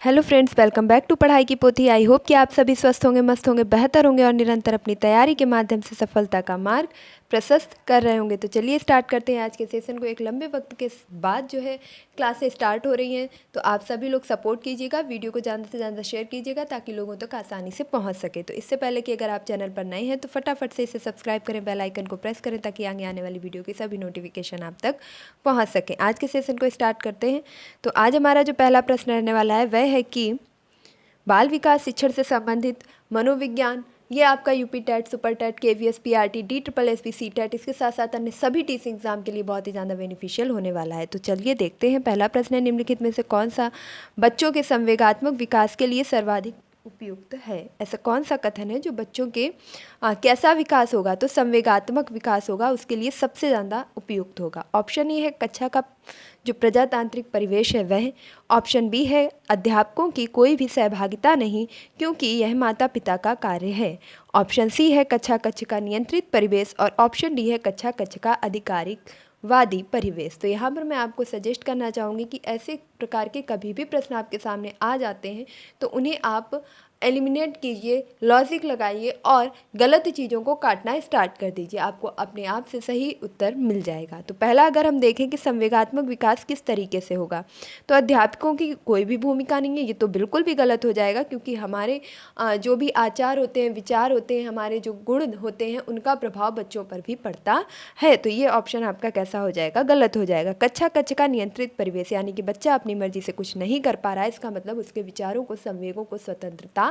Hello friends, welcome back to पढ़ाई की पोथी। आई होप कि आप सभी स्वस्थ होंगे, मस्त होंगे, बेहतर होंगे और निरंतर अपनी तैयारी के माध्यम से सफलता का मार्ग प्रशस्त कर रहे होंगे। तो चलिए स्टार्ट करते हैं आज के सेशन को। एक लंबे वक्त के बाद जो है क्लासें स्टार्ट हो रही हैं, तो आप सभी लोग सपोर्ट कीजिएगा, वीडियो को ज़्यादा से ज़्यादा शेयर कीजिएगा ताकि लोगों तक आसानी से पहुँच सके। तो इससे पहले कि अगर आप चैनल पर नए हैं तो फटाफट से इसे सब्सक्राइब करें, बेल आइकन को प्रेस करें ताकि आगे आने वाली वीडियो की सभी नोटिफिकेशन आप तक पहुँच सकें। आज के सेशन को स्टार्ट करते हैं। तो आज हमारा जो पहला प्रश्न रहने वाला है वह है कि बाल विकास शिक्षण से संबंधित मनोविज्ञान, ये आपका UP TET, super TET, KVS, PRT, DSSB, C TET, इसके साथ साथ अन्य सभी टीचिंग एग्जाम के लिए बहुत ही ज़्यादा बेनिफिशियल होने वाला है। तो चलिए देखते हैं। पहला प्रश्न है, निम्नलिखित में से कौन सा बच्चों के संवेगात्मक विकास के लिए सर्वाधिक उपयुक्त है? ऐसा कौन सा कथन है जो बच्चों के कैसा विकास होगा, तो संवेगात्मक विकास होगा, उसके लिए सबसे ज़्यादा उपयुक्त होगा? ऑप्शन ए है कक्षा का जो प्रजातांत्रिक परिवेश है वह। ऑप्शन बी है अध्यापकों की कोई भी सहभागिता नहीं क्योंकि यह माता पिता का कार्य है। ऑप्शन सी है कक्षा कक्ष का नियंत्रित परिवेश और ऑप्शन डी है कक्षा कक्ष का आधिकारिक वादी परिवेश। तो यहाँ पर मैं आपको सजेस्ट करना चाहूँगी कि ऐसे प्रकार के कभी भी प्रश्न आपके सामने आ जाते हैं तो उन्हें आप एलिमिनेट कीजिए, लॉजिक लगाइए और गलत चीज़ों को काटना स्टार्ट कर दीजिए, आपको अपने आप से सही उत्तर मिल जाएगा। तो पहला अगर हम देखें कि संवेगात्मक विकास किस तरीके से होगा, तो अध्यापकों की कोई भी भूमिका नहीं है, ये तो बिल्कुल भी गलत हो जाएगा क्योंकि हमारे जो भी आचार होते हैं, विचार होते हैं, हमारे जो गुण होते हैं, उनका प्रभाव बच्चों पर भी पड़ता है। तो ये ऑप्शन आपका कैसा हो जाएगा? गलत हो जाएगा। कक्षा कक्ष का नियंत्रित परिवेश, यानी कि बच्चा अपनी मर्जी से कुछ नहीं कर पा रहा है, इसका मतलब उसके विचारों को, संवेगों को स्वतंत्रता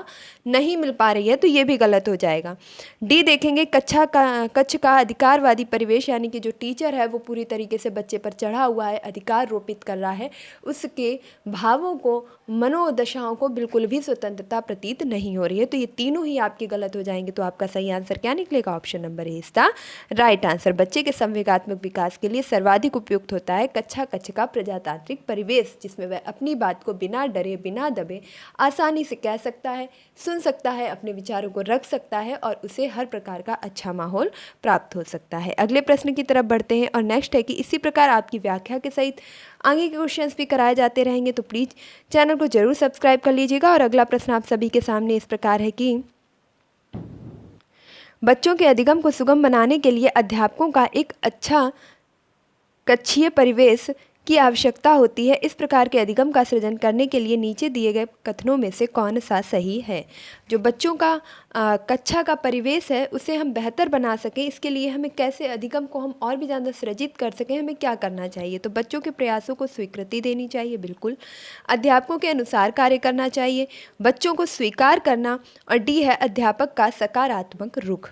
नहीं मिल पा रही है, तो ये भी गलत हो जाएगा। डी देखेंगे, कक्ष का अधिकारवादी परिवेश, यानी कि जो टीचर है वो पूरी तरीके से बच्चे पर चढ़ा हुआ है, अधिकार रोपित कर रहा है, उसके भावों को, मनोदशाओं को बिल्कुल भी स्वतंत्रता प्रतीत नहीं हो रही है। तो ये तीनों ही आपके गलत हो जाएंगे। तो आपका सही आंसर क्या निकलेगा? Option number A is the right answer. बच्चे के संवेगात्मक विकास के लिए सर्वाधिक उपयुक्त होता है कक्षा कक्ष का प्रजातांत्रिक परिवेश, जिसमें वह अपनी बात को बिना डरे, बिना दबे आसानी से कह सकता है, सुन सकता है, अपने विचारों को रख सकता है और उसे हर प्रकार का अच्छा माहौल प्राप्त हो सकता है। अगले प्रश्न की तरफ बढ़ते हैं और नेक्स्ट है कि इसी प्रकार आपकी व्याख्या के सहित आगे के क्वेश्चंस भी कराए जाते रहेंगे, तो प्लीज़ चैनल को जरूर सब्सक्राइब कर लीजिएगा। और अगला प्रश्न आप सभी के सामने इस प्रकार है कि बच्चों के अधिगम को सुगम बनाने के लिए अध्यापकों का एक अच्छा कक्षीय परिवेश की आवश्यकता होती है। इस प्रकार के अधिगम का सृजन करने के लिए नीचे दिए गए कथनों में से कौन सा सही है? जो बच्चों का कक्षा का परिवेश है उसे हम बेहतर बना सकें, इसके लिए हमें कैसे अधिगम को हम और भी ज़्यादा सृजित कर सकें, हमें क्या करना चाहिए? तो बच्चों के प्रयासों को स्वीकृति देनी चाहिए, बिल्कुल। अध्यापकों के अनुसार कार्य करना चाहिए, बच्चों को स्वीकार करना, और डी है अध्यापक का सकारात्मक रुख।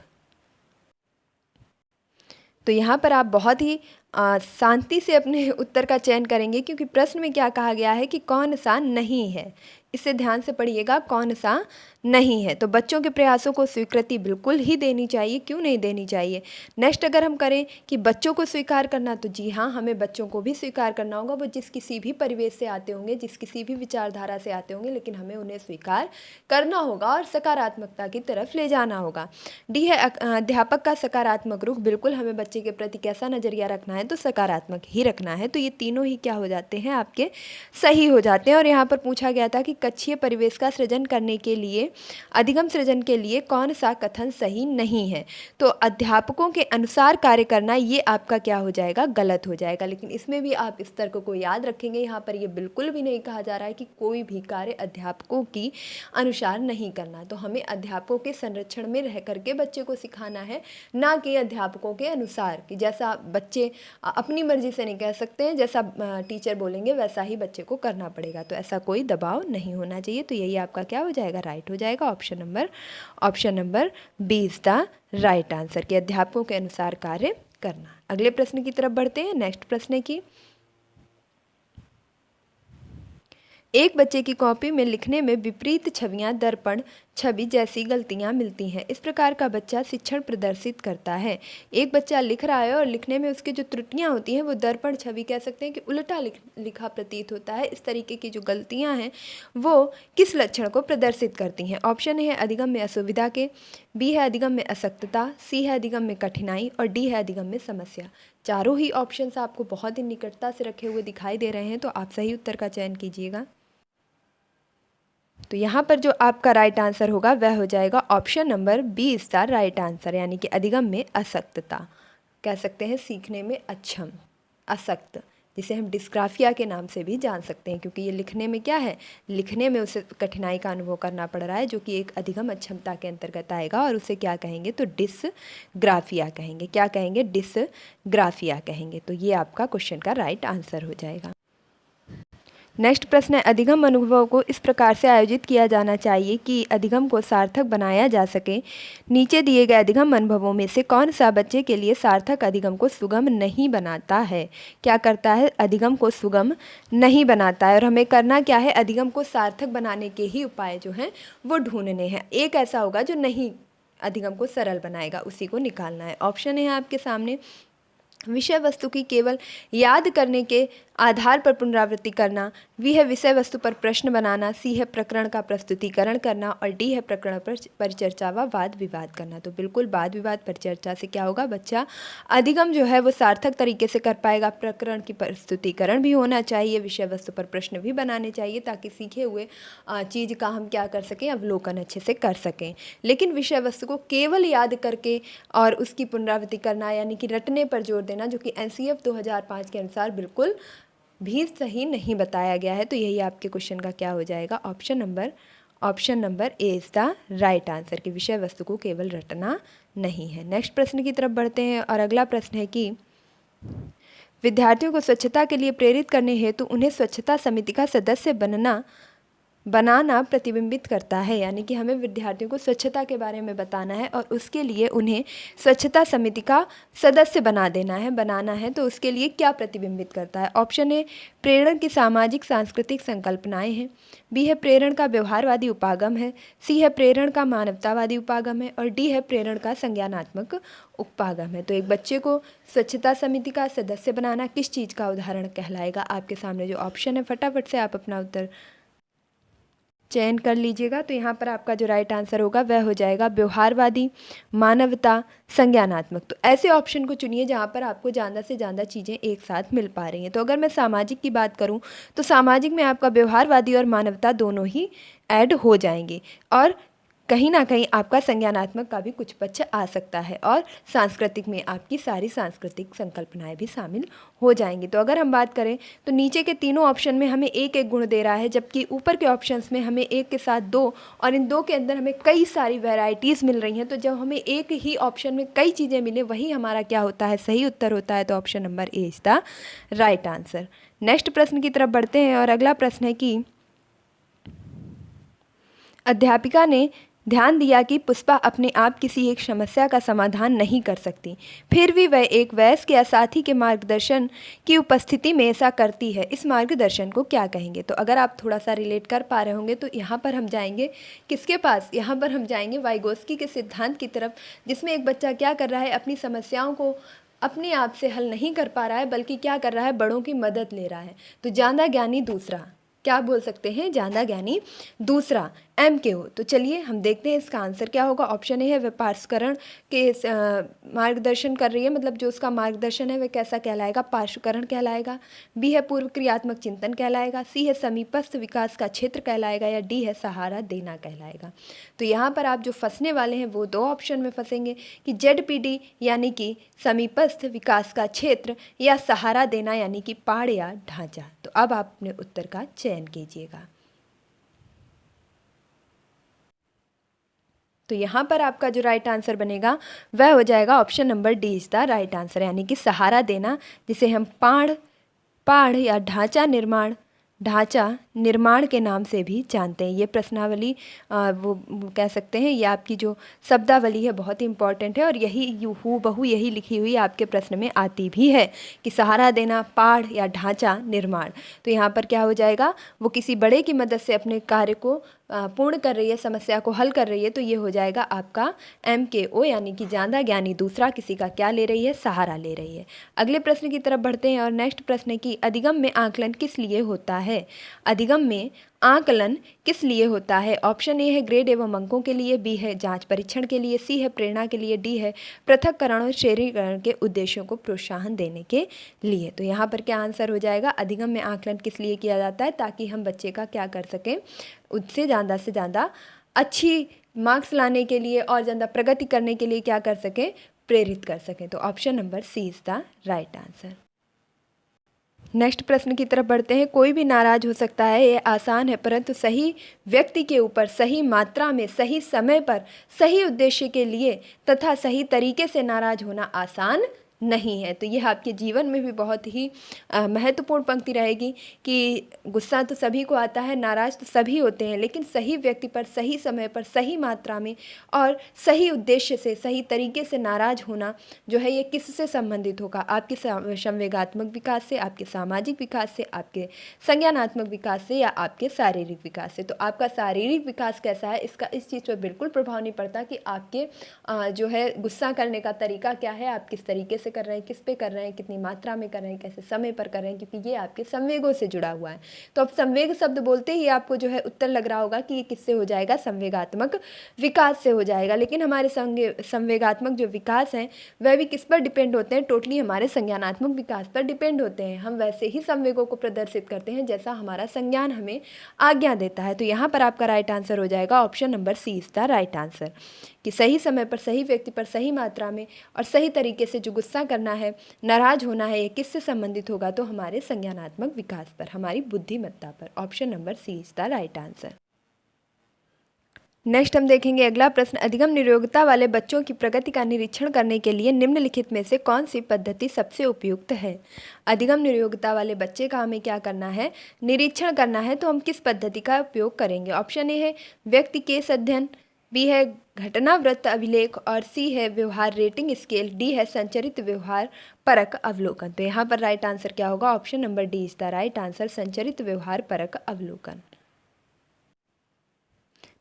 तो यहाँ पर आप बहुत ही शांति से अपने उत्तर का चयन करेंगे क्योंकि प्रश्न में क्या कहा गया है कि कौन सा नहीं है। इसे ध्यान से पढ़िएगा, कौन सा नहीं है। तो बच्चों के प्रयासों को स्वीकृति बिल्कुल ही देनी चाहिए, क्यों नहीं देनी चाहिए? नेक्स्ट अगर हम करें कि बच्चों को स्वीकार करना, तो जी हाँ, हमें बच्चों को भी स्वीकार करना होगा, वो जिस किसी भी परिवेश से आते होंगे, जिस किसी भी विचारधारा से आते होंगे, लेकिन हमें उन्हें स्वीकार करना होगा और सकारात्मकता की तरफ ले जाना होगा। डी है अध्यापक का सकारात्मक रुख, बिल्कुल हमें बच्चे के प्रति कैसा नज़रिया रखना है, तो सकारात्मक ही रखना है। तो ये तीनों ही क्या हो जाते हैं? आपके सही हो जाते हैं। और यहाँ पर पूछा गया था कि कक्षीय परिवेश का सृजन करने के लिए, अधिगम सृजन के लिए कौन सा कथन सही नहीं है? तो अध्यापकों के अनुसार कार्य करना, ये आपका क्या हो जाएगा? गलत हो जाएगा। लेकिन इसमें भी आप इस तर्क को याद रखेंगे, यहाँ पर ये बिल्कुल भी नहीं कहा जा रहा है कि कोई भी कार्य अध्यापकों की अनुसार नहीं करना। तो हमें अध्यापकों के संरक्षण में रह करके बच्चे को सिखाना है, ना कि अध्यापकों के अनुसार, कि जैसा बच्चे अपनी मर्जी से नहीं कह सकते हैं, जैसा टीचर बोलेंगे वैसा ही बच्चे को करना पड़ेगा। तो ऐसा कोई दबाव नहीं होना चाहिए। तो यही आपका क्या हो जाएगा? राइट हो जाएगा। Option number B is the right answer, कि अध्यापकों के अनुसार कार्य करना। अगले प्रश्न की तरफ बढ़ते हैं। नेक्स्ट प्रश्न है कि एक बच्चे की कॉपी में लिखने में विपरीत छवियां, दर्पण छवि जैसी गलतियां मिलती हैं। इस प्रकार का बच्चा शिक्षण प्रदर्शित करता है। एक बच्चा लिख रहा है और लिखने में उसकी जो त्रुटियां होती हैं वो दर्पण छवि, कह सकते हैं कि उल्टा लिखा प्रतीत होता है। इस तरीके की जो गलतियां हैं वो किस लक्षण को प्रदर्शित करती हैं? ऑप्शन है अधिगम में असुविधा के, बी है अधिगम में असक्तता, सी है अधिगम में कठिनाई और डी है अधिगम में समस्या। चारों ही ऑप्शंस आपको बहुत ही निकटता से रखे हुए दिखाई दे रहे हैं, तो आप सही उत्तर का चयन कीजिएगा। तो यहाँ पर जो आपका राइट आंसर होगा वह हो जाएगा option number B is the right answer, यानी कि अधिगम में असक्तता, कह सकते हैं सीखने में अक्षम, असक्त, जिसे हम डिस्ग्राफिया के नाम से भी जान सकते हैं, क्योंकि ये लिखने में क्या है, लिखने में उसे कठिनाई का अनुभव करना पड़ रहा है, जो कि एक अधिगम अक्षमता के अंतर्गत आएगा, और उसे क्या कहेंगे, तो डिसग्राफिया कहेंगे। क्या कहेंगे, डिसग्राफिया कहेंगे। तो ये आपका क्वेश्चन का राइट आंसर हो जाएगा। नेक्स्ट प्रश्न है, अधिगम अनुभव को इस प्रकार से आयोजित किया जाना चाहिए कि अधिगम को सार्थक बनाया जा सके। नीचे दिए गए अधिगम अनुभवों में से कौन सा बच्चे के लिए सार्थक अधिगम को सुगम नहीं बनाता है? क्या करता है, अधिगम को सुगम नहीं बनाता है। और हमें करना क्या है, अधिगम को सार्थक बनाने के ही उपाय जो हैं वो ढूंढने हैं। एक ऐसा होगा जो नहीं अधिगम को सरल बनाएगा, उसी को निकालना है। ऑप्शन है आपके सामने, विषय वस्तु की केवल याद करने के आधार पर पुनरावृत्ति करना, बी है विषय वस्तु पर प्रश्न बनाना, सी है प्रकरण का प्रस्तुतिकरण करना, और डी है प्रकरण पर परिचर्चा व वाद विवाद करना। तो बिल्कुल वाद विवाद परिचर्चा से क्या होगा, बच्चा अधिगम जो है वो सार्थक तरीके से कर पाएगा। प्रकरण की प्रस्तुतिकरण भी होना चाहिए, विषय वस्तु पर प्रश्न भी बनाने चाहिए, ताकि सीखे हुए चीज़ का हम क्या कर सकें, अवलोकन अच्छे से कर सकें। लेकिन विषय वस्तु को केवल याद करके और उसकी पुनरावृत्ति करना, यानी कि रटने पर जोर देना, जो कि NCF 2005 के अनुसार बिल्कुल भी सही नहीं बताया गया है। तो यही आपके क्वेश्चन का क्या हो जाएगा, option number A is the right answer, कि विषय वस्तु को केवल रटना नहीं है। नेक्स्ट प्रश्न की तरफ बढ़ते हैं, और अगला प्रश्न है कि विद्यार्थियों को स्वच्छता के लिए प्रेरित करने हेतु उन्हें स्वच्छता समिति का सदस्य बनाना प्रतिबिंबित करता है। यानी कि हमें विद्यार्थियों को स्वच्छता के बारे में बताना है और उसके लिए उन्हें स्वच्छता समिति का सदस्य बनाना है। तो उसके लिए क्या प्रतिबिंबित करता है? ऑप्शन ए, प्रेरण की सामाजिक सांस्कृतिक संकल्पनाएं हैं, बी है प्रेरण का व्यवहारवादी उपागम है, सी है प्रेरण का मानवतावादी उपागम है, और डी है प्रेरण का संज्ञानात्मक उपागम है। तो एक बच्चे को स्वच्छता समिति का सदस्य बनाना किस चीज़ का उदाहरण कहलाएगा? आपके सामने जो ऑप्शन है, फटाफट से आप अपना उत्तर चयन कर लीजिएगा। तो यहाँ पर आपका जो राइट आंसर होगा वह हो जाएगा व्यवहारवादी, मानवता, संज्ञानात्मक। तो ऐसे ऑप्शन को चुनिए जहाँ पर आपको ज़्यादा से ज़्यादा चीज़ें एक साथ मिल पा रही हैं। तो अगर मैं सामाजिक की बात करूँ तो सामाजिक में आपका व्यवहारवादी और मानवता दोनों ही ऐड हो जाएंगे, और कहीं ना कहीं आपका संज्ञानात्मक का भी कुछ पक्ष आ सकता है, और सांस्कृतिक में आपकी सारी सांस्कृतिक संकल्पनाएं भी शामिल हो जाएंगी। तो अगर हम बात करें तो नीचे के तीनों ऑप्शन में हमें एक एक गुण दे रहा है, जबकि ऊपर के ऑप्शंस में हमें एक के साथ दो, और इन दो के अंदर हमें कई सारी वैरायटीज़ मिल रही हैं। तो जब हमें एक ही ऑप्शन में कई चीज़ें मिले, वही हमारा क्या होता है, सही उत्तर होता है। तो option number A is the right answer. Next प्रश्न की तरफ बढ़ते हैं, और अगला प्रश्न है कि अध्यापिका ने ध्यान दिया कि पुष्पा अपने आप किसी एक समस्या का समाधान नहीं कर सकती, फिर भी वह एक वयस्क या साथी के मार्गदर्शन की उपस्थिति में ऐसा करती है। इस मार्गदर्शन को क्या कहेंगे? तो अगर आप थोड़ा सा रिलेट कर पा रहे होंगे तो यहाँ पर हम जाएंगे किसके पास, यहाँ पर हम जाएंगे वाइगोस्की के सिद्धांत की तरफ, जिसमें एक बच्चा क्या कर रहा है, अपनी समस्याओं को अपने आप से हल नहीं कर पा रहा है, बल्कि क्या कर रहा है, बड़ों की मदद ले रहा है। तो ज्यादा ज्ञानी दूसरा, क्या बोल सकते हैं, ज्यादा ज्ञानी दूसरा, MKO। तो चलिए हम देखते हैं इसका आंसर क्या होगा। ऑप्शन ए है वह पार्श्वकरण के मार्गदर्शन कर रही है, मतलब जो उसका मार्गदर्शन है वह कैसा कहलाएगा, पार्श्वकरण कहलाएगा। बी है पूर्व क्रियात्मक चिंतन कहलाएगा, सी है समीपस्थ विकास का क्षेत्र कहलाएगा, या डी है सहारा देना कहलाएगा। तो यहाँ पर आप जो फंसने वाले हैं वो दो ऑप्शन में फंसेंगे कि ZPD यानी कि समीपस्थ विकास का क्षेत्र, या सहारा देना यानी कि पाड़ या ढांचा। तो अब आप अपने उत्तर का चयन कीजिएगा। तो यहाँ पर आपका जो राइट आंसर बनेगा वह हो जाएगा option number D is the right answer, यानी कि सहारा देना, जिसे हम पाढ़ या ढांचा निर्माण के नाम से भी जानते हैं। ये प्रश्नावली वो कह सकते हैं, ये आपकी जो शब्दावली है बहुत ही इंपॉर्टेंट है, और यही हूबहू यही लिखी हुई आपके प्रश्न में आती भी है कि सहारा देना, पाढ़ या ढांचा निर्माण। तो यहाँ पर क्या हो जाएगा, वो किसी बड़े की मदद से अपने कार्य को पूर्ण कर रही है, समस्या को हल कर रही है। तो ये हो जाएगा आपका MKO, यानी कि ज़्यादा ज्ञानी दूसरा किसी का क्या ले रही है, सहारा ले रही है। अगले प्रश्न की तरफ बढ़ते हैं, और नेक्स्ट प्रश्न है कि अधिगम में आकलन किस लिए होता है? अधिगम में आकलन किस लिए होता है? ऑप्शन ए है ग्रेड एवं अंकों के लिए, बी है जांच परीक्षण के लिए, सी है प्रेरणा के लिए, डी है पृथक्करण और श्रेणीकरण के उद्देश्यों को प्रोत्साहन देने के लिए। तो यहाँ पर क्या आंसर हो जाएगा? अधिगम में आकलन किस लिए किया जाता है? ताकि हम बच्चे का क्या कर सकें, उससे ज़्यादा अच्छी मार्क्स लाने के लिए और ज़्यादा प्रगति करने के लिए क्या कर सकें, प्रेरित कर सकें। तो option number C is the right answer. Next प्रश्न की तरफ बढ़ते हैं। कोई भी नाराज हो सकता है, ये आसान है, परंतु सही व्यक्ति के ऊपर सही मात्रा में सही समय पर सही उद्देश्य के लिए तथा सही तरीके से नाराज होना आसान नहीं है। तो यह आपके जीवन में भी बहुत ही महत्वपूर्ण पंक्ति रहेगी कि गुस्सा तो सभी को आता है, नाराज तो सभी होते हैं, लेकिन सही व्यक्ति पर सही समय पर सही मात्रा में और सही उद्देश्य से सही तरीके से नाराज होना जो है ये किससे संबंधित होगा? आपके संवेगात्मक विकास से, आपके सामाजिक विकास से, आपके संज्ञानात्मक विकास से या आपके शारीरिक विकास से। तो आपका शारीरिक विकास कैसा है इसका इस चीज़ पर बिल्कुल प्रभाव नहीं पड़ता कि आपके जो है गुस्सा करने का तरीका क्या है, आप किस तरीके से कर रहे हैं, किस पे कर रहे हैं, कितनी मात्रा में कर रहे हैं, कैसे समय पर कर रहे हैं, क्योंकि ये आपके संवेगों से जुड़ा हुआ है। तो अब संवेग शब्द बोलते ही आपको जो है उत्तर लग रहा होगा कि ये किससे हो जाएगा? संवेगात्मक विकास से हो जाएगा। लेकिन हमारे संवेगात्मक जो विकास हैं वह भी किस पर डिपेंड होते हैं? टोटली हमारे संज्ञानात्मक विकास पर डिपेंड होते हैं। हम वैसे ही संवेगों को प्रदर्शित करते हैं जैसा हमारा संज्ञान हमें आज्ञा देता है। तो यहाँ पर आपका राइट आंसर हो जाएगा option number C is the right answer, कि सही समय पर सही व्यक्ति पर सही मात्रा में और सही तरीके से जो गुस्सा करना है, नाराज होना है, ये किससे संबंधित होगा? तो हमारे संज्ञानात्मक विकास पर, हमारी बुद्धिमत्ता पर। Option number C is the right answer. Next हम देखेंगे अगला प्रश्न। अधिगम निरोगता वाले बच्चों की प्रगति का निरीक्षण करने के लिए निम्नलिखित में से कौन सी पद्धति सबसे उपयुक्त है? अधिगम निरोगता वाले बच्चे का हमें क्या करना है? निरीक्षण करना है। तो हम किस पद्धति का उपयोग करेंगे? ऑप्शन ए है व्यक्ति केस अध्ययन, बी है घटनावृत्त अभिलेख और सी है व्यवहार रेटिंग स्केल, डी है संचरित व्यवहार परक अवलोकन। तो यहाँ पर राइट आंसर क्या होगा? Option number D is the right answer, संचरित व्यवहार परक अवलोकन।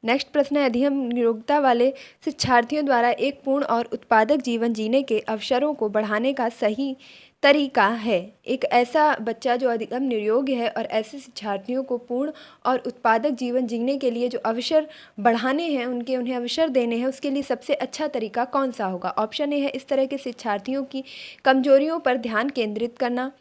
नेक्स्ट प्रश्न है अधिगम निरोगता वाले शिक्षार्थियों द्वारा एक पूर्ण और उत्पादक जीवन जीने के अवसरों को बढ़ाने का सही तरीका है। एक ऐसा बच्चा जो अधिगम निरोग है और ऐसे शिक्षार्थियों को पूर्ण और उत्पादक जीवन जीने के लिए जो अवसर बढ़ाने हैं, उन्हें अवसर देने हैं, उसके लिए सबसे अच्छा तरीका कौन सा होगा? ऑप्शन ए है इस तरह के शिक्षार्थियों की कमजोरियों पर ध्यान केंद्रित करना,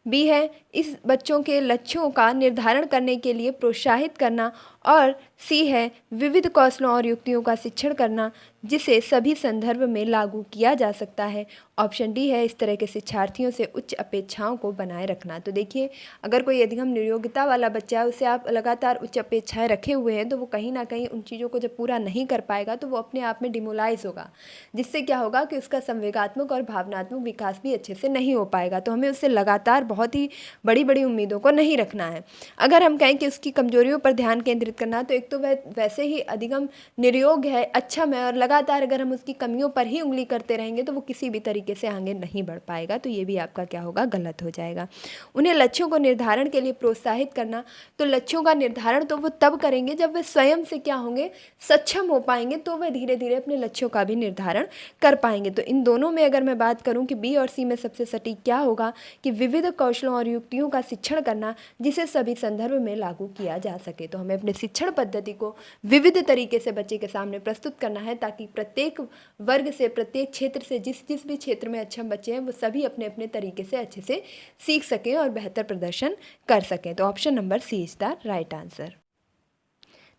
बी है इस बच्चों के लक्ष्यों का निर्धारण करने के लिए प्रोत्साहित करना और सी है विविध कौशलों और युक्तियों का शिक्षण करना जिसे सभी संदर्भ में लागू किया जा सकता है। ऑप्शन डी है इस तरह के शिक्षार्थियों से उच्च अपेक्षाओं को बनाए रखना। तो देखिए, अगर कोई अधिगम निरोगता वाला बच्चा है, उसे आप लगातार उच्च अपेक्षाएं रखे हुए हैं, तो वो कहीं ना कहीं उन चीज़ों को जब पूरा नहीं कर पाएगा तो वो अपने आप में डिमोलाइज होगा, जिससे क्या होगा कि उसका संवेगात्मक और भावनात्मक विकास भी अच्छे से नहीं हो पाएगा। तो हमें उससे लगातार बहुत ही बड़ी बड़ी उम्मीदों को नहीं रखना है। अगर हम कहें कि उसकी कमजोरियों पर ध्यान केंद्रित करना, तो एक तो वह वैसे ही अधिगम निरोग है, अक्षम है, और लगातार अगर हम उसकी कमियों पर ही उंगली करते रहेंगे तो वो किसी भी तरीके से आगे नहीं बढ़ पाएगा। तो ये भी आपका क्या होगा? गलत हो जाएगा। उन्हें लक्ष्यों को निर्धारण के लिए प्रोत्साहित करना, तो लक्ष्यों का निर्धारण तो वो तब करेंगे जब वे स्वयं से क्या होंगे? सक्षम हो पाएंगे, तो वह धीरे धीरे अपने लक्ष्यों का भी निर्धारण कर पाएंगे। तो इन दोनों में अगर मैं बात करूं कि बी और सी में सबसे सटीक क्या होगा कि विविध कौशलों और युक्तियों का शिक्षण करना जिसे सभी संदर्भ में लागू किया जा सके। तो हमें अपने शिक्षण पद्धति को विविध तरीके से बच्चे के सामने प्रस्तुत करना है ताकि प्रत्येक वर्ग से, प्रत्येक क्षेत्र से, जिस भी क्षेत्र में अक्षम बच्चे हैं वो सभी अपने अपने तरीके से अच्छे से सीख सकें और बेहतर प्रदर्शन कर सकें। तो option number C is the right answer.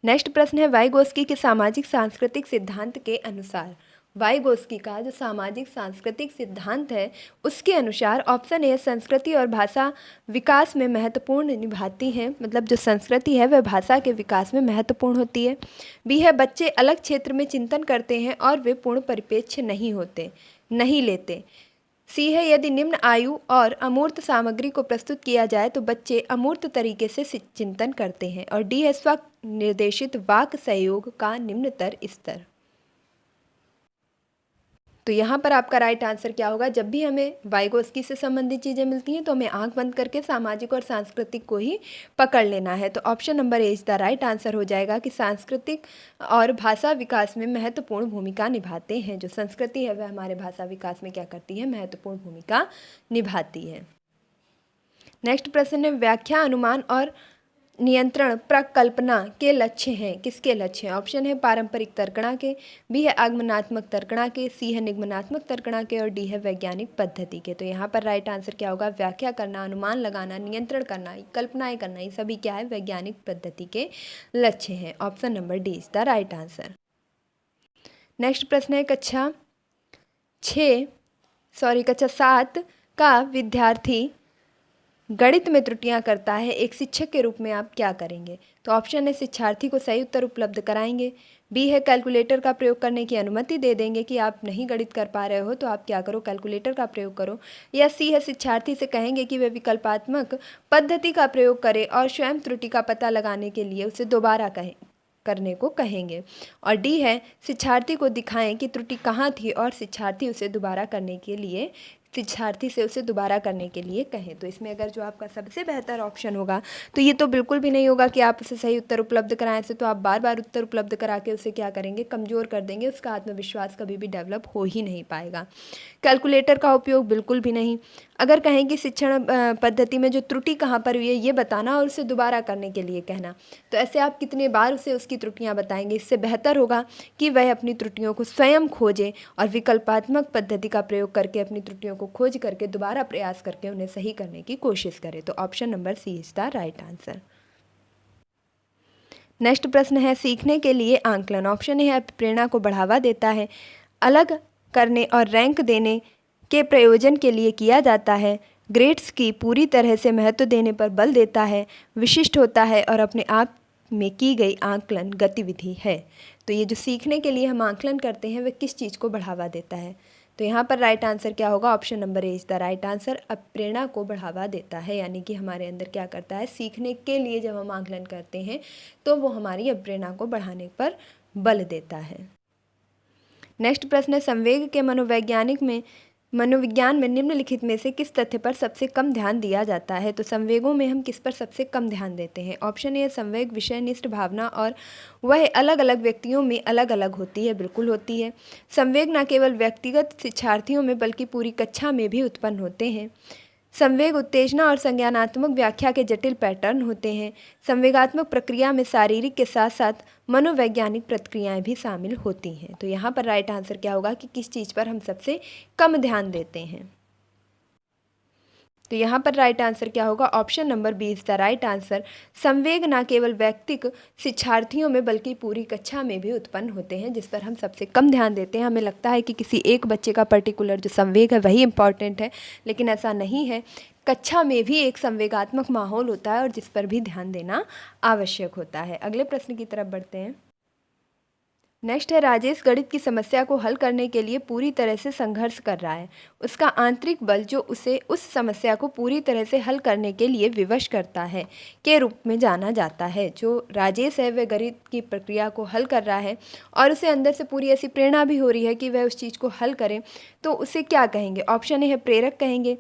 Next प्रश्न है वाइगोस्की के सामाजिक सांस्कृतिक सिद्धांत के अनुसार, वाइगोस्की का जो सामाजिक सांस्कृतिक सिद्धांत है उसके अनुसार ऑप्शन ए संस्कृति और भाषा विकास में महत्वपूर्ण निभाती हैं, मतलब जो संस्कृति है वह भाषा के विकास में महत्वपूर्ण होती है। बी है बच्चे अलग क्षेत्र में चिंतन करते हैं और वे पूर्ण परिप्रेक्ष्य नहीं लेते। सी है यदि निम्न आयु और अमूर्त सामग्री को प्रस्तुत किया जाए तो बच्चे अमूर्त तरीके से चिंतन करते हैं। और डी है स्व निर्देशित वाक सहयोग का निम्नतर स्तर। तो यहाँ पर आपका राइट आंसर क्या होगा? जब भी हमें वाइगोस्की से संबंधित चीज़ें मिलती हैं तो हमें आंख बंद करके सामाजिक और सांस्कृतिक को ही पकड़ लेना है। तो option number A is the right answer हो जाएगा कि सांस्कृतिक और भाषा विकास में महत्वपूर्ण भूमिका निभाते हैं। जो संस्कृति है वह हमारे भाषा विकास में क्या करती है? महत्वपूर्ण भूमिका निभाती है। नेक्स्ट प्रश्न है व्याख्या, अनुमान और नियंत्रण प्रकल्पना के लक्ष्य हैं। किसके लक्ष्य हैं? ऑप्शन है पारंपरिक तर्कणा के, बी है आगमनात्मक तर्कणा के, सी है निगमनात्मक तर्कणा के और डी है वैज्ञानिक पद्धति के। तो यहाँ पर राइट आंसर क्या होगा? व्याख्या करना, अनुमान लगाना, नियंत्रण करना, कल्पनाएं करना, ये सभी क्या है? वैज्ञानिक पद्धति के लक्ष्य हैं। Option number D is the right answer. Next प्रश्न है कक्षा 7 का विद्यार्थी गणित में त्रुटियां करता है, एक शिक्षक के रूप में आप क्या करेंगे? तो ऑप्शन है शिक्षार्थी को सही उत्तर उपलब्ध कराएंगे, बी है कैलकुलेटर का प्रयोग करने की अनुमति दे देंगे कि आप नहीं गणित कर पा रहे हो तो आप क्या करो? कैलकुलेटर का प्रयोग करो, या सी है शिक्षार्थी से कहेंगे कि वह विकल्पात्मक पद्धति का प्रयोग करे और स्वयं त्रुटि का पता लगाने के लिए उसे दोबारा करने को कहेंगे, और डी है शिक्षार्थी को दिखाएं कि त्रुटि कहाँ थी और शिक्षार्थी से उसे दोबारा करने के लिए कहें। तो इसमें अगर जो आपका सबसे बेहतर ऑप्शन होगा तो ये तो बिल्कुल भी नहीं होगा कि आप उसे सही उत्तर उपलब्ध कराएं से, तो आप बार बार उत्तर उपलब्ध करा के उसे क्या करेंगे? कमज़ोर कर देंगे, उसका आत्मविश्वास कभी भी डेवलप हो ही नहीं पाएगा। कैलकुलेटर का उपयोग बिल्कुल भी नहीं। अगर कहें कि शिक्षण पद्धति में जो त्रुटि कहाँ पर हुई है ये बताना और उसे दोबारा करने के लिए कहना, तो ऐसे आप कितने बार उसे उसकी त्रुटियाँ बताएंगे? इससे बेहतर होगा कि वह अपनी त्रुटियों को स्वयं खोजे और विकल्पात्मक पद्धति का प्रयोग करके अपनी त्रुटियों को खोज करके दोबारा प्रयास करके उन्हें सही करने की कोशिश करे। तो option number C is the right answer. Next प्रश्न है सीखने के लिए आंकलन। ऑप्शन है प्रेरणा को बढ़ावा देता है, अलग करने और रैंक देने के प्रयोजन के लिए किया जाता है, ग्रेड्स की पूरी तरह से महत्व देने पर बल देता है, विशिष्ट होता है और अपने आप में की गई आंकलन गतिविधि है। तो ये जो सीखने के लिए हम आंकलन करते हैं वह किस चीज़ को बढ़ावा देता है? तो यहाँ पर राइट आंसर क्या होगा? Option number A is the right answer. अब प्रेरणा को बढ़ावा देता है, यानी कि हमारे अंदर क्या करता है? सीखने के लिए जब हम आंकलन करते हैं तो वो हमारी अब प्रेरणा को बढ़ाने पर बल देता है। नेक्स्ट प्रश्न है संवेग के मनोविज्ञान में निम्नलिखित में से किस तथ्य पर सबसे कम ध्यान दिया जाता है? तो संवेगों में हम किस पर सबसे कम ध्यान देते हैं? ऑप्शन ए संवेग विषयनिष्ठ भावना और वह अलग अलग व्यक्तियों में अलग अलग होती है। बिल्कुल होती है। संवेग न केवल व्यक्तिगत शिक्षार्थियों में बल्कि पूरी कक्षा में भी उत्पन्न होते हैं। संवेग उत्तेजना और संज्ञानात्मक व्याख्या के जटिल पैटर्न होते हैं। संवेगात्मक प्रक्रिया में शारीरिक के साथ साथ मनोवैज्ञानिक प्रक्रियाएं भी शामिल होती हैं। तो यहाँ पर राइट आंसर क्या होगा कि किस चीज़ पर हम सबसे कम ध्यान देते हैं? तो यहाँ पर राइट आंसर क्या होगा? Option number B is the right answer. संवेग न केवल व्यक्तिगत शिक्षार्थियों में बल्कि पूरी कक्षा में भी उत्पन्न होते हैं, जिस पर हम सबसे कम ध्यान देते हैं। हमें लगता है कि किसी एक बच्चे का पर्टिकुलर जो संवेग है वही इंपॉर्टेंट है, लेकिन ऐसा नहीं है। कक्षा में भी एक संवेगात्मक माहौल होता है और जिस पर भी ध्यान देना आवश्यक होता है। अगले प्रश्न की तरफ बढ़ते हैं। नेक्स्ट है राजेश गणित की समस्या को हल करने के लिए पूरी तरह से संघर्ष कर रहा है। उसका आंतरिक बल जो उसे उस समस्या को पूरी तरह से हल करने के लिए विवश करता है के रूप में जाना जाता है। जो राजेश है वह गणित की प्रक्रिया को हल कर रहा है और उसे अंदर से पूरी ऐसी प्रेरणा भी हो रही है कि वह उस चीज़ को हल करे, तो उसे क्या कहेंगे? ऑप्शन ए है प्रेरक कहेंगे,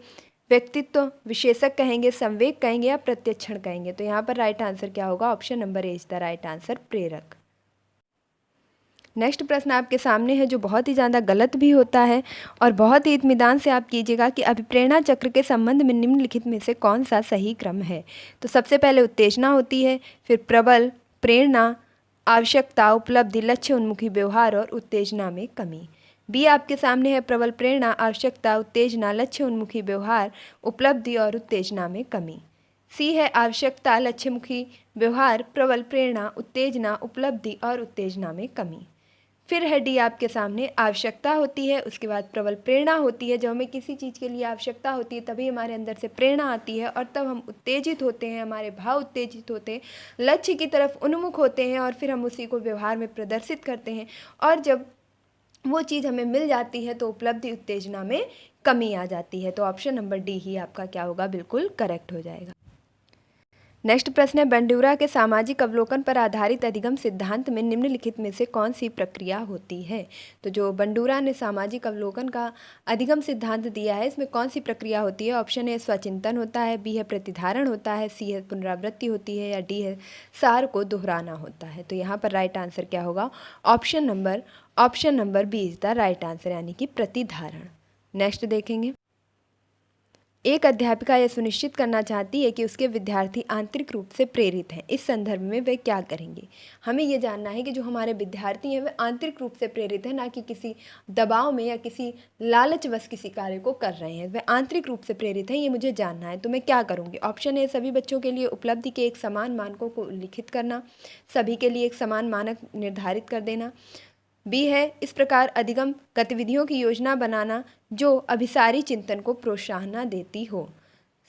व्यक्तित्व विशेषक कहेंगे, संवेग कहेंगे या प्रत्यक्षण कहेंगे। तो यहाँ पर राइट आंसर क्या होगा? Option number A is the right answer, प्रेरक। नेक्स्ट प्रश्न आपके सामने है जो बहुत ही ज़्यादा गलत भी होता है और बहुत ही इत्मीनान से आप कीजिएगा कि अभिप्रेरणा चक्र के संबंध में निम्नलिखित में से कौन सा सही क्रम है? तो सबसे पहले उत्तेजना होती है, फिर प्रबल, प्रेरणा, आवश्यकता, उपलब्धि, लक्ष्य उन्मुखी व्यवहार और उत्तेजना में कमी। बी आपके सामने है प्रबल प्रेरणा, आवश्यकता, उत्तेजना, लक्ष्य उन्मुखी व्यवहार, उपलब्धि और उत्तेजना में कमी। सी है आवश्यकता, लक्ष्यमुखी व्यवहार, प्रबल प्रेरणा, उत्तेजना, उपलब्धि और उत्तेजना में कमी। फिर है डी आपके सामने आवश्यकता होती है, उसके बाद प्रबल प्रेरणा होती है। जब हमें किसी चीज़ के लिए आवश्यकता होती है तभी हमारे अंदर से प्रेरणा आती है और तब हम उत्तेजित होते हैं, हमारे भाव उत्तेजित होते हैं, लक्ष्य की तरफ उन्मुख होते हैं और फिर हम उसी को व्यवहार में प्रदर्शित करते हैं। और जब वो चीज़ हमें मिल जाती है तो उपलब्धि उत्तेजना में कमी आ जाती है। तो ऑप्शन नंबर डी ही आपका क्या होगा? बिल्कुल करेक्ट हो जाएगा। नेक्स्ट प्रश्न है बंडूरा के सामाजिक अवलोकन पर आधारित अधिगम सिद्धांत में निम्नलिखित में से कौन सी प्रक्रिया होती है? तो जो बंडूरा ने सामाजिक अवलोकन का अधिगम सिद्धांत दिया है इसमें कौन सी प्रक्रिया होती है? ऑप्शन ए स्वचिंतन होता है, बी है प्रतिधारण होता है, सी है पुनरावृत्ति होती है या डी है सार को दोहराना होता है। तो यहाँ पर राइट आंसर क्या होगा? Option number B is the right answer, यानी कि प्रतिधारण। नेक्स्ट देखेंगे एक अध्यापिका यह सुनिश्चित करना चाहती है कि उसके विद्यार्थी आंतरिक रूप से प्रेरित हैं। इस संदर्भ में वे क्या करेंगे? हमें ये जानना है कि जो हमारे विद्यार्थी हैं वे आंतरिक रूप से प्रेरित हैं, ना कि किसी दबाव में या किसी लालचवश किसी कार्य को कर रहे हैं। वे आंतरिक रूप से प्रेरित हैं, ये मुझे जानना है। तो मैं क्या करूँगी? ऑप्शन ए, सभी बच्चों के लिए उपलब्धि के एक समान मानकों को उल्लिखित करना, सभी के लिए एक समान मानक निर्धारित कर देना। बी है, इस प्रकार अधिगम गतिविधियों की योजना बनाना जो अभिसारी चिंतन को प्रोत्साहन देती हो।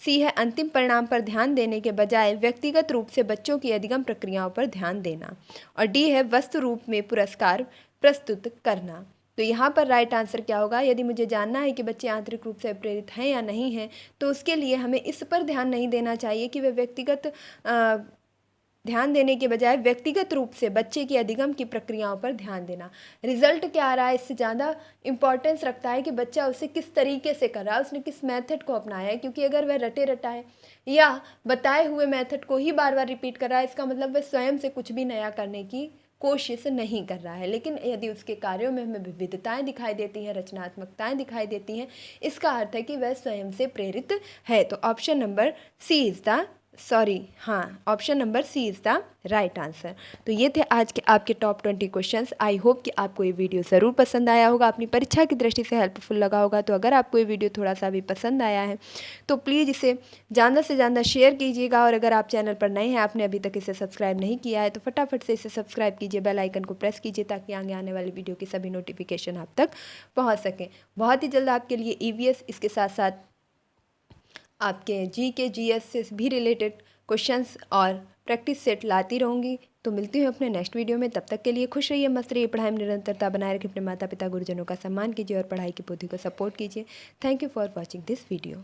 सी है, अंतिम परिणाम पर ध्यान देने के बजाय व्यक्तिगत रूप से बच्चों की अधिगम प्रक्रियाओं पर ध्यान देना। और डी है, वस्तु रूप में पुरस्कार प्रस्तुत करना। तो यहाँ पर राइट आंसर क्या होगा? यदि मुझे जानना है कि बच्चे आंतरिक रूप से प्रेरित हैं या नहीं हैं, तो उसके लिए हमें इस पर ध्यान नहीं देना चाहिए कि वे ध्यान देने के बजाय व्यक्तिगत रूप से बच्चे की अधिगम की प्रक्रियाओं पर ध्यान देना। रिजल्ट क्या आ रहा है, इससे ज़्यादा इम्पॉर्टेंस रखता है कि बच्चा उसे किस तरीके से कर रहा है, उसने किस मेथड को अपनाया है। क्योंकि अगर वह रटे रटाए या बताए हुए मेथड को ही बार बार रिपीट कर रहा है, इसका मतलब वह स्वयं से कुछ भी नया करने की कोशिश नहीं कर रहा है। लेकिन यदि उसके कार्यों में हमें विविधताएं दिखाई देती हैं, रचनात्मकताएं दिखाई देती हैं, इसका अर्थ है कि वह स्वयं से प्रेरित है। तो option number C is the option number C is the right answer. तो ये थे आज के आपके टॉप 20 क्वेश्चंस। आई होप कि आपको ये वीडियो ज़रूर पसंद आया होगा, अपनी परीक्षा की दृष्टि से हेल्पफुल लगा होगा। तो अगर आपको ये वीडियो थोड़ा सा भी पसंद आया है तो प्लीज़ इसे ज़्यादा से ज़्यादा शेयर कीजिएगा। और अगर आप चैनल पर नए हैं, आपने अभी तक इसे सब्सक्राइब नहीं किया है, तो फटाफट से इसे सब्सक्राइब कीजिए, बेल आइकन को प्रेस कीजिए, ताकि आगे आने वाली वीडियो की सभी नोटिफिकेशन आप तक पहुँच सकें। बहुत ही जल्द आपके लिए EVS, इसके साथ साथ आपके GK GS से भी रिलेटेड क्वेश्चंस और प्रैक्टिस सेट लाती रहूँगी। तो मिलती हूँ अपने नेक्स्ट वीडियो में। तब तक के लिए खुश रहिए, मस्त रहिए, पढ़ाई में निरंतरता बनाए रखिए, अपने माता पिता गुरुजनों का सम्मान कीजिए और पढ़ाई की पोथी को सपोर्ट कीजिए। Thank you for watching this video.